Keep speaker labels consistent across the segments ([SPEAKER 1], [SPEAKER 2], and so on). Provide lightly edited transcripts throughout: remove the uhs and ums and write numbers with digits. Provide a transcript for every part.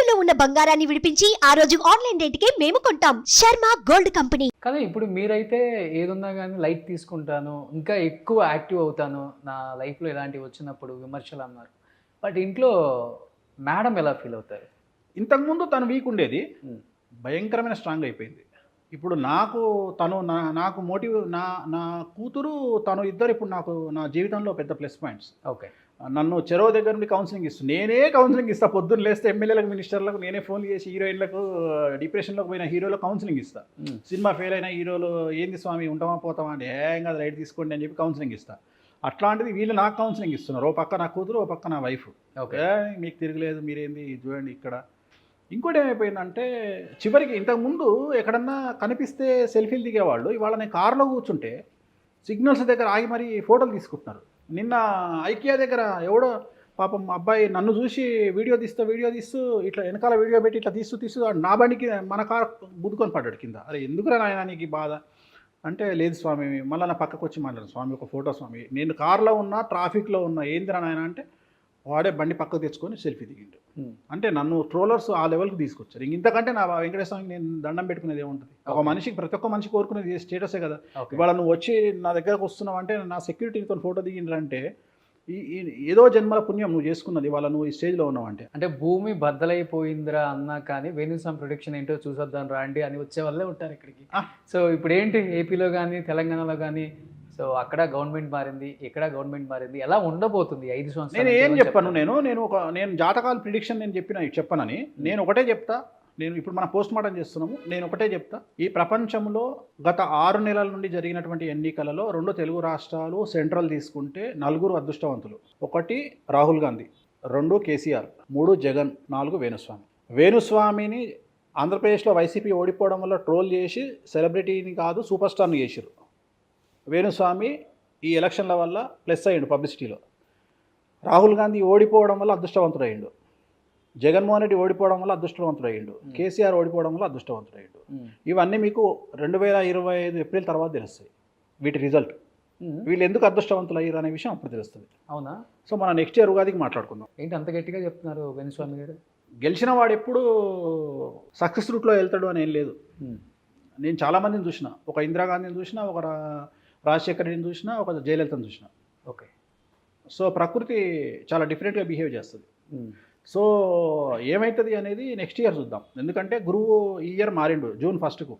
[SPEAKER 1] తాకట్టులో ఉన్న బంగారాన్ని విడిపించి ఆ రోజు ఆన్లైన్ రేటుకే మేము కొంటాం. Sharma gold company.
[SPEAKER 2] కానీ ఇప్పుడు మీరైతే ఏదున్నా కానీ లైట్ తీసుకుంటాను, ఇంకా ఎక్కువ యాక్టివ్ అవుతాను నా లైఫ్లో ఇలాంటివి వచ్చినప్పుడు విమర్శలు అన్నారు. బట్ ఇంట్లో మేడం ఎలా ఫీల్ అవుతారు?
[SPEAKER 3] ఇంతకుముందు తను వీక్ ఉండేది, భయంకరమైన స్ట్రాంగ్ అయిపోయింది. ఇప్పుడు నాకు తను నాకు మోటివ్ నా నా కూతురు తను ఇద్దరు ఇప్పుడు నాకు నా జీవితంలో పెద్ద ప్లస్ పాయింట్స్.
[SPEAKER 2] ఓకే.
[SPEAKER 3] నన్ను చెరో దగ్గర నుండి కౌన్సిలింగ్ ఇస్తుంది. నేనే కౌన్సిలింగ్ ఇస్తాను. పొద్దున్న లేస్తే ఎమ్మెల్యేలకు, మినిస్టర్లకు నేనే ఫోన్ చేసి హీరోయిన్లకు, డిప్రెషన్లోకి పోయిన హీరోలకు కౌన్సిలింగ్ ఇస్తాను. సినిమా ఫెయిల్ అయిన హీరోలు ఏంది స్వామి ఉంటామా పోతామా అంటే ఏం కాదు రైట్ తీసుకోండి అని చెప్పి కౌన్సిలింగ్ ఇస్తాను. అట్లాంటిది వీళ్ళు నాకు కౌన్సిలింగ్ ఇస్తున్నారు. ఓ పక్క నా కూతురు, ఓ పక్క నా వైఫ్. ఓకే, మీకు తిరగలేదు, మీరేంది చూడండి ఇక్కడ. ఇంకోటి ఏమైపోయిందంటే చివరికి ఇంతకుముందు ఎక్కడన్నా కనిపిస్తే సెల్ఫీలు దిగేవాళ్ళు, ఇవాళ నేను కారులో కూర్చుంటే సిగ్నల్స్ దగ్గర ఆగి మరీ ఫోటోలు తీసుకుంటున్నారు. నిన్న ఐకియా దగ్గర ఎవడో పాపం అబ్బాయి నన్ను చూసి వీడియో తీస్తూ ఇట్లా వెనకాల వీడియో పెట్టి ఇట్లా తీస్తూ నా బండికి మన కారు బుద్దుకొని పడ్డాడు కింద. అరే ఎందుకురా నాయన నీకు బాధ అంటే, లేదు స్వామి మళ్ళీ నా పక్కకు వచ్చి మాట్లాడు, స్వామి ఒక ఫోటో స్వామి, నేను కారులో ఉన్నా ట్రాఫిక్లో ఉన్నా ఏందిరా నాయన అంటే వాడే బండి పక్కకు తెచ్చుకొని సెల్ఫీ దిగిండు. అంటే నన్ను ట్రోలర్స్ ఆ లెవెల్కి తీసుకొచ్చారు. ఇంతకంటే నా వెంకటేశ్వరకి నేను దండం పెట్టుకునేది ఏముంటుంది? ఒక మనిషికి, ప్రతి ఒక్క మనిషి కోరుకునేది స్టేటసే కదా. ఇవాళ నువ్వు వచ్చి నా దగ్గరకు వస్తున్నావు అంటే, నా సెక్యూరిటీతో ఫోటో దిగిండ్రంటే ఏదో జన్మల పుణ్యం నువ్వు చేసుకున్నది, ఇవాళ నువ్వు ఈ స్టేజ్లో ఉన్నావు అంటే.
[SPEAKER 2] అంటే భూమి బద్దలైపోయిందిరా అన్నా కానీ వేణుస్వామి ప్రొడక్షన్ ఏంటో చూసొద్దాం రండి అని వచ్చే వాళ్ళే ఉంటారు ఇక్కడికి. సో ఇప్పుడు ఏంటి ఏపీలో కానీ తెలంగాణలో కానీ, సో అక్కడ గవర్నమెంట్ మారింది, ఇక్కడ గవర్నమెంట్ మారింది, ఎలా ఉండబోతుంది 5 సంవత్సరాలు?
[SPEAKER 3] నేను ఏం చెప్పాను, నేను జాతకాల ప్రిడిక్షన్ నేను చెప్పానని నేను ఒకటే చెప్తా. నేను ఇప్పుడు మనం పోస్ట్ మార్టం చేస్తున్నాము, నేను ఒకటే చెప్తా. ఈ ప్రపంచంలో గత 6 నెలల నుండి జరిగినటువంటి ఎన్నికలలో 2 తెలుగు రాష్ట్రాలు, సెంట్రల్ తీసుకుంటే 4 అదృష్టవంతులు. 1 రాహుల్ గాంధీ, 2 కేసీఆర్, 3 జగన్, 4 వేణుస్వామి. వేణుస్వామిని ఆంధ్రప్రదేశ్లో వైసీపీ ఓడిపోవడం వల్ల ట్రోల్ చేసి సెలబ్రిటీని కాదు సూపర్ స్టార్ని చేశారు. వేణుస్వామి ఈ ఎలక్షన్ల వల్ల ప్లస్ అయ్యిండు పబ్లిసిటీలో. రాహుల్ గాంధీ ఓడిపోవడం వల్ల అదృష్టవంతుడయ్యిండు. జగన్మోహన్ రెడ్డి ఓడిపోవడం వల్ల అదృష్టవంతుడయ్యిండు. కేసీఆర్ ఓడిపోవడం వల్ల అదృష్టవంతుడయ్యిండు. ఇవన్నీ మీకు 2025 ఏప్రిల్ తర్వాత తెలుస్తాయి వీటి రిజల్ట్. వీళ్ళు ఎందుకు అదృష్టవంతులు అయ్యారు అనే విషయం అప్పుడు తెలుస్తుంది.
[SPEAKER 2] అవునా?
[SPEAKER 3] సో మనం నెక్స్ట్ ఇయర్ ఉగాదికి మాట్లాడుకుందాం.
[SPEAKER 2] ఏంటి అంత గట్టిగా చెప్తున్నారు వేణుస్వామి గారు?
[SPEAKER 3] గెలిచిన వాడు ఎప్పుడు సక్సెస్ రూట్లో వెళ్తాడు అని ఏం లేదు. నేను చాలామందిని చూసిన, ఒక ఇందిరాగాంధీని చూసిన, ఒక రాజశేఖర్ రెడ్డిని చూసిన, ఒక జయలలితను చూసిన.
[SPEAKER 2] ఓకే. సో
[SPEAKER 3] ప్రకృతి చాలా డిఫరెంట్గా బిహేవ్ చేస్తుంది. సో ఏమవుతుంది అనేది నెక్స్ట్ ఇయర్ చూద్దాం. ఎందుకంటే గురువు ఈ ఇయర్ మారిండు జూన్ ఫస్ట్కు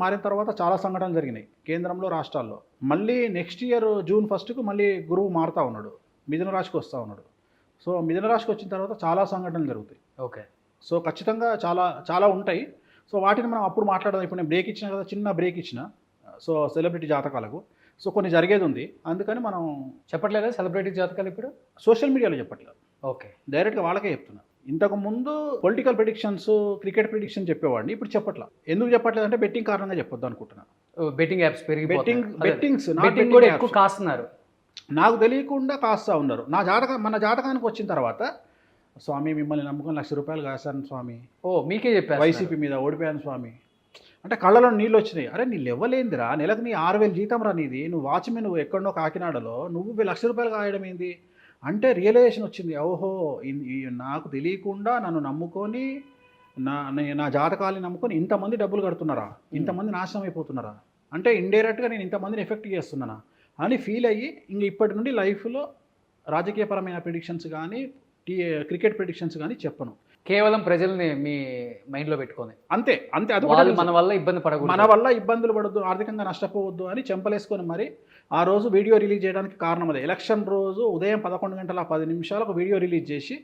[SPEAKER 3] మారిన తర్వాత చాలా సంఘటనలు జరిగినాయి కేంద్రంలో, రాష్ట్రాల్లో. మళ్ళీ నెక్స్ట్ ఇయర్ జూన్ 1కు మళ్ళీ గురువు మారుతూ ఉన్నాడు, మిథున రాశికి వస్తూ ఉన్నాడు. సో మిథున రాశికి వచ్చిన తర్వాత చాలా సంఘటనలు జరుగుతాయి.
[SPEAKER 2] ఓకే.
[SPEAKER 3] సో ఖచ్చితంగా చాలా చాలా ఉంటాయి. సో వాటిని మనం అప్పుడు మాట్లాడదాం. ఇప్పుడు నేను బ్రేక్ ఇచ్చిన కదా, చిన్న బ్రేక్ ఇచ్చిన. సో సెలబ్రిటీ జాతకాలకు సో కొన్ని జరిగేది ఉంది, అందుకని మనం
[SPEAKER 2] చెప్పట్లేదా సెలబ్రిటీ జాతకాలు ఇప్పుడు?
[SPEAKER 3] సోషల్ మీడియాలో చెప్పట్లేదు.
[SPEAKER 2] ఓకే.
[SPEAKER 3] డైరెక్ట్గా వాళ్ళకే చెప్తున్నా. ఇంతకుముందు పొలిటికల్ ప్రిడిక్షన్స్, క్రికెట్ ప్రిడిక్షన్ చెప్పేవాడిని, ఇప్పుడు చెప్పట్లా. ఎందుకు చెప్పట్లేదు అంటే బెట్టింగ్ కారణంగా చెప్పొద్దు అనుకుంటున్నా.
[SPEAKER 2] బెట్టింగ్ యాప్స్
[SPEAKER 3] బెట్టింగ్స్
[SPEAKER 2] కూడా ఎక్కువ కాస్తున్నారు.
[SPEAKER 3] నాకు తెలియకుండా కాస్తా ఉన్నారు. మన జాతకానికి వచ్చిన తర్వాత, స్వామి మిమ్మల్ని నమ్ముకొని ₹1,00,000 కాశాను స్వామి,
[SPEAKER 2] మీకే చెప్పారు
[SPEAKER 3] వైసీపీ మీద ఓడిపోయాను స్వామి అంటే కళ్ళలో నీళ్ళు వచ్చినాయి. అరే నీ లెవ్వలేందిరా, నెలకు నీ 6,000 జీతం రా నీది, నువ్వు వాచ్మెన్, నువ్వు ఎక్కడో కాకినాడలో, నువ్వు ₹1,00,000 కాయడం ఏంది అంటే రియలైజేషన్ వచ్చింది. ఓహో, నాకు తెలియకుండా నన్ను నమ్ముకొని నా జాతకాలని నమ్ముకొని ఇంతమంది డబ్బులు కడుతున్నారా, ఇంతమంది నాశనం అయిపోతున్నారా అంటే ఇండైరెక్ట్గా నేను ఇంతమందిని ఎఫెక్ట్ చేస్తున్నానా అని ఫీల్ అయ్యి ఇంక ఇప్పటి నుండి లైఫ్లో రాజకీయపరమైన ప్రిడిక్షన్స్ కానీ, క్రికెట్ ప్రిడిక్షన్స్ కానీ చెప్పను.
[SPEAKER 2] కేవలం ప్రజల్ని మీ మైండ్లో పెట్టుకొని
[SPEAKER 3] అంతే. అది
[SPEAKER 2] మన వల్ల ఇబ్బంది పడకూడదు,
[SPEAKER 3] మన వల్ల ఇబ్బందులు పడద్దు, ఆర్థికంగా నష్టపోవద్దు అని చెంపలేసుకొని మరి ఆ రోజు వీడియో రిలీజ్ చేయడానికి కారణం అదే. ఎలక్షన్ రోజు ఉదయం 11:10 వీడియో రిలీజ్ చేసి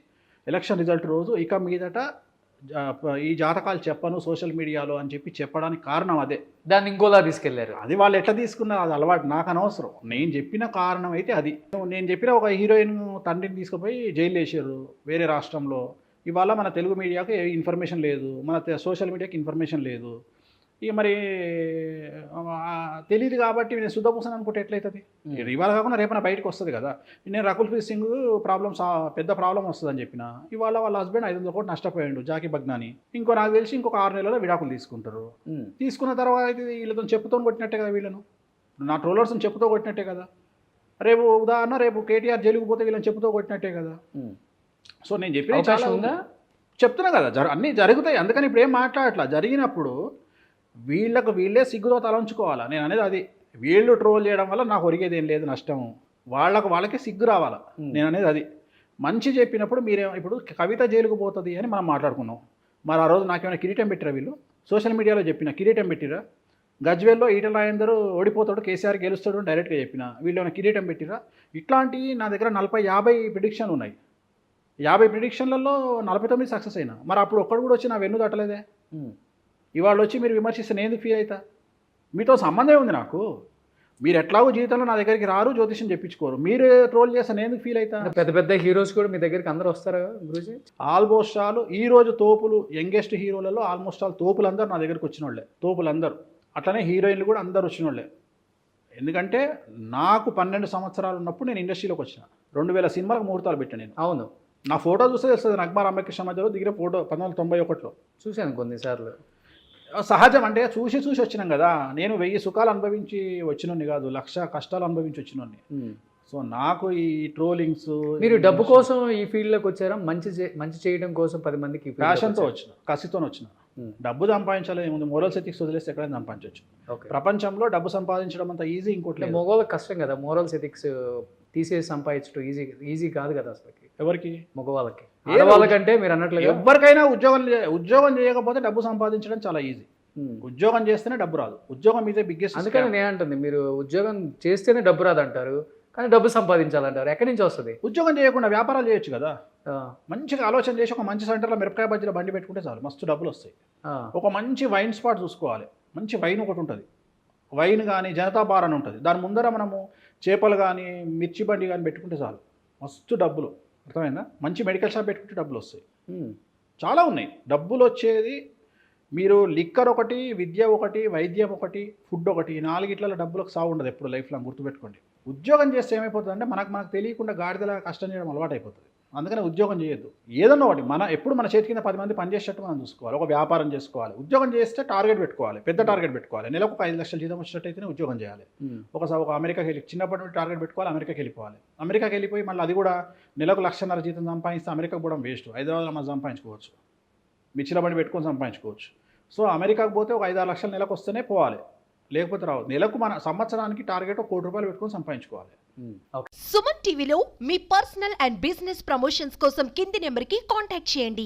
[SPEAKER 3] ఎలక్షన్ రిజల్ట్ రోజు ఇక మీదట ఈ జాతకాలు చెప్పను సోషల్ మీడియాలో అని చెప్పడానికి కారణం అదే.
[SPEAKER 2] దాన్ని ఇంకోలా తీసుకెళ్లారు.
[SPEAKER 3] అది వాళ్ళు ఎట్లా తీసుకున్నారు అది అలవాటు, నాకు అనవసరం. నేను చెప్పిన కారణం అయితే అది. నేను చెప్పిన ఒక హీరోయిన్ తండ్రిని తీసుకుపోయి జైలు వేసారు వేరే రాష్ట్రంలో. ఇవాళ మన తెలుగు మీడియాకి ఇన్ఫర్మేషన్ లేదు, మన సోషల్ మీడియాకి ఇన్ఫర్మేషన్ లేదు. ఇక మరి తెలియదు కాబట్టి నేను శుద్ధపూసని అనుకుంటే ఎట్లయితుంది? ఇవాళ కాకుండా రేపన బయటకు వస్తుంది కదా. నేను రకుల్ ప్రీత్ సింగ్ పెద్ద ప్రాబ్లం వస్తుందని చెప్పిన, ఇవాళ వాళ్ళ హస్బెండ్ 500 కోట్లు నష్టపోయాడు జాకీ బగ్నాని. నాకు తెలిసి ఇంకొక 6 నెలల్లో విడాకులు తీసుకుంటారు. తీసుకున్న తర్వాత వీళ్ళతో చెప్పుతో కొట్టినట్టే కదా, వీళ్ళను నా ట్రోలర్స్ని చెప్పుతో కొట్టినట్టే కదా. రేపు ఉదాహరణ రేపు కేటీఆర్ జైలుకు పోతే వీళ్ళని చెప్పుతో కొట్టినట్టే కదా. సో నేను చెప్పిన చాలా
[SPEAKER 2] అవకాశం ఉందా?
[SPEAKER 3] చెప్తున్నా కదా అన్నీ జరుగుతాయి. అందుకని ఇప్పుడు ఏం మాట్లాడట్లా. జరిగినప్పుడు వీళ్ళకు వీళ్ళే సిగ్గుతో తలంచుకోవాలా. నేను అనేది అది. వీళ్ళు ట్రోల్ చేయడం వల్ల నాకు ఒరిగేది ఏం లేదు నష్టం. వాళ్ళకే సిగ్గు రావాలా. నేను అనేది అది. మంచి చెప్పినప్పుడు ఇప్పుడు కవిత జైలుకు పోతుంది అని మనం మాట్లాడుకున్నాం. మరి ఆ రోజు నాకేమైనా కిరీటం పెట్టిరా వీళ్ళు? సోషల్ మీడియాలో చెప్పిన కిరీటం పెట్టిరా? గజ్వేల్లో ఈటల రాజేందర్ ఓడిపోతాడు, కేసీఆర్ గెలుస్తాడు అని డైరెక్ట్గా చెప్పిన. వీళ్ళు ఏమైనా కిరీటం పెట్టిరా? ఇట్లాంటివి నా దగ్గర 40-50 ప్రిడిక్షన్లు ఉన్నాయి. 50 ప్రిడిక్షన్లలో 49 సక్సెస్ అయినా. మరి అప్పుడు ఒక్కడు కూడా వచ్చి నా వెన్ను తట్టలేదే. ఇవాళ వచ్చి మీరు విమర్శిస్తే నేను ఎందుకు ఫీల్ అవుతా? మీతో సంబంధమే ఉంది నాకు. మీరు ఎట్లాగో జీవితంలో నా దగ్గరికి రారు, జ్యోతిష్యం చెప్పించుకోరు. మీరు ట్రోల్ చేస్తే నేను ఎందుకు ఫీల్ అవుతా?
[SPEAKER 2] పెద్ద పెద్ద హీరోస్ కూడా మీ దగ్గరికి అందరూ వస్తారా గురూజీ?
[SPEAKER 3] ఆల్మోస్ట్ ఆల్ ఈరోజు తోపులు యంగెస్ట్ హీరోలలో ఆల్మోస్ట్ ఆల్ తోపులందరూ నా దగ్గరికి వచ్చిన వాళ్ళే. తోపులందరూ అట్లనే హీరోయిన్లు కూడా అందరు వచ్చిన వాళ్ళే. ఎందుకంటే నాకు 12 సంవత్సరాలు ఉన్నప్పుడు నేను ఇండస్ట్రీలోకి వచ్చిన. 2000 సినిమాలకు ముహూర్తాలు పెట్టాను నేను.
[SPEAKER 2] అవును,
[SPEAKER 3] నా ఫోటో చూస్తే తెలుస్తుంది. నగ్మా రామకృష్ణ మధ్యలో దిగిన ఫోటో 1991లో
[SPEAKER 2] చూశాను కొన్నిసార్లు.
[SPEAKER 3] సహజం అంటే చూసి వచ్చినాం కదా. నేను 1000 సుఖాలు అనుభవించి వచ్చినోని కాదు, 1,00,000 కష్టాలు అనుభవించి వచ్చినోని. సో నాకు ఈ ట్రోలింగ్స్,
[SPEAKER 2] మీరు డబ్బు కోసం ఈ ఫీల్డ్లోకి వచ్చారా? మంచి చేయడం కోసం 10 మందికి
[SPEAKER 3] ప్యాషన్తో వచ్చిన, కసితో వచ్చిన. డబ్బు సంపాదించాలి ఏముంది, మోరల్స్ ఎథిక్స్ వదిలేస్తే ఎక్కడైనా సంపాదించవచ్చు. ప్రపంచంలో డబ్బు సంపాదించడం అంత ఈజీ ఇంకోటి.
[SPEAKER 2] మగవాళ్ళకి కష్టం కదా మోరల్స్ ఎథిక్స్ తీసేసి సంపాదించడం. ఈజీ కాదు కదా అసలు. ఎవరికి? మగవాళ్ళకి. ఆడవాళ్ళకంటే మీరు అన్నట్లుగా
[SPEAKER 3] ఎవరికైనా ఉద్యోగం చేయకపోతే డబ్బు సంపాదించడం చాలా ఈజీ. ఉద్యోగం చేస్తేనే డబ్బు రాదు. ఉద్యోగం మీదే బిగ్గెస్ట్.
[SPEAKER 2] అందుకని నేను అంటుంది, మీరు ఉద్యోగం చేస్తేనే డబ్బు రాదంటారు, కానీ డబ్బు సంపాదించాలంటారు. ఎక్కడి నుంచి వస్తుంది?
[SPEAKER 3] ఉద్యోగం చేయకుండా వ్యాపారాలు చేయొచ్చు కదా. మంచిగా ఆలోచన చేసి ఒక మంచి సెంటర్లో మిరపకాయ బజ్జీల బండి పెట్టుకుంటే చాలు, మస్తు డబ్బులు వస్తాయి. ఒక మంచి వైన్ స్పాట్ చూసుకోవాలి. మంచి వైన్ ఒకటి ఉంటుంది, వైన్ కానీ జనతా బార్ అని ఉంటుంది. దాని ముందర మనము చేపలు కానీ మిర్చి బండి కానీ పెట్టుకుంటే చాలు, మస్తు డబ్బులు. అర్థమైందా? మంచి మెడికల్ షాప్ పెట్టుకుంటే డబ్బులు వస్తాయి. చాలా ఉన్నాయి డబ్బులు వచ్చేది. మీరు లిక్కర్ ఒకటి, విద్య ఒకటి, వైద్యం ఒకటి, ఫుడ్ ఒకటి, 4 డబ్బులకు సాగు ఉండదు ఎప్పుడు లైఫ్లో. గుర్తుపెట్టుకోండి. ఉద్యోగం చేస్తే ఏమైపోతుంది అంటే మనకు తెలియకుండా గాడిదలా కష్టం చేయడం అలవాటు అయిపోతుంది. అందుకని ఉద్యోగం చేయొద్దు. ఏదన్నా ఒకటి ఎప్పుడు మన చేతి కింద 10 మంది పనిచేసేటట్టు మనం చూసుకోవాలి. ఒక వ్యాపారం చేసుకోవాలి. ఉద్యోగం చేస్తే టార్గెట్ పెట్టుకోవాలి, పెద్ద టార్గెట్ పెట్టుకోవాలి. నెలకు 5 లక్షల జీతం వచ్చేటట్టయితేనే ఉద్యోగం చేయాలి. ఒక అమెరికాకి వెళ్ళి చిన్నప్పటి నుండి టార్గెట్ పెట్టుకోవాలి, అమెరికాకి వెళ్ళిపోవాలి. అమెరికాకి వెళ్ళిపోయి మళ్ళీ అది కూడా నెలకు 1,50,000 జీతం సంపాదిస్తే అమెరికాకు కూడా వేస్ట్. హైదరాబాద్లో మనం సంపాదించుకోవచ్చు, మిర్చిల బండి పెట్టుకొని సంపాదించుకోవచ్చు. సో అమెరికాకు పోతే ఒక 5-6 లక్షలు నెలకు వస్తేనే పోవాలి, లేకపోతే రావు. నెలకు మన సంవత్సరానికి టార్గెట్ ₹1 కోటి పెట్టుకొని సంపాదించుకోవాలి.
[SPEAKER 1] సుమన్ టీవీలో మీ పర్సనల్ అండ్ బిజినెస్ ప్రమోషన్స్ కోసం కింది నెంబర్కి కాంటాక్ట్ చేయండి.